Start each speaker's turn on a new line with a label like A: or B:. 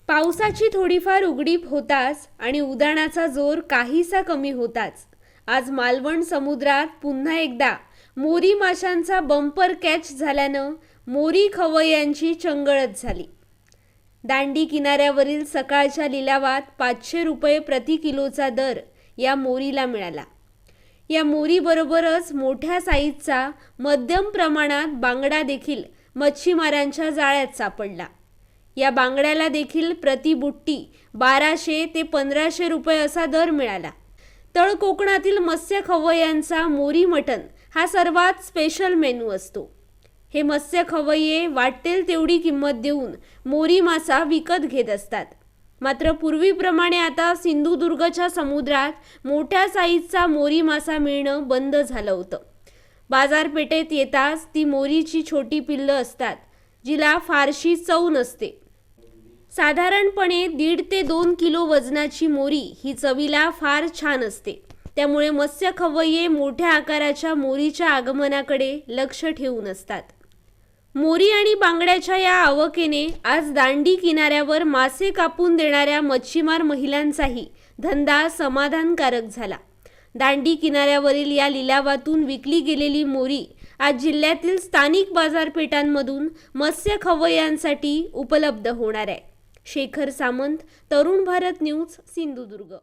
A: पावसाची थोडीफार उघडीप होताच आणि उधाणाचा जोर काहीसा कमी होताच आज मालवण समुद्रात पुन्हा एकदा मोरी माशांचा बंपर कॅच झाल्यानं मोरी खवय्यांची चंगळच झाली। दांडी किनाऱ्यावरील सकाळच्या लिलावात 500 रुपये प्रति किलोचा दर या मोरीला मिळाला। या मोरीबरोबरच मोठ्या साईजचा मध्यम प्रमाणात बांगडा देखील मच्छीमारांच्या जाळ्यात सापडला। या बांगड्याला देखील प्रति बुट्टी 1200 ते 1500 रुपये असा दर मिळाला। तळ कोकणातील मत्स्य खवय्यांचा मोरी मटण हा सर्वात स्पेशल मेनू असतो। हे मत्स्य खवय्ये वाटेल तेवढी किंमत देऊन मोरी मासा विकत घेत असतात। मात्र पूर्वीप्रमाणे आता सिंधुदुर्गच्या समुद्रात मोठ्या साईजचा मोरी मासा मिळणं बंद झालं होतं। बाजारपेठेत येताच ती मोरीची छोटी पिल्लं असतात, जिला फारशी चव नसते। साधारणपणे 1.5 ते 2 किलो वजनाची मोरी ही चवीला फार छान असते। त्यामुळे मत्स्य खवय्ये मोठ्या आकाराच्या मोरीच्या आगमनाकडे लक्ष ठेवून असतात। मोरी आणि बांगड्याच्या या आवकेने आज दांडी किनाऱ्यावर मासे कापून देणाऱ्या मच्छीमार महिलांचाही धंदा समाधानकारक झाला। दांडी किनाऱ्यावरील या लिलावातून विकली गेलेली मोरी आज जिल्ह्यातील स्थानिक बाजारपेठांमधून मत्स्य खवय्यांसाठी उपलब्ध होणार आहे। शेखर सामंत, तरुण भारत न्यूज, सिंधुदुर्ग।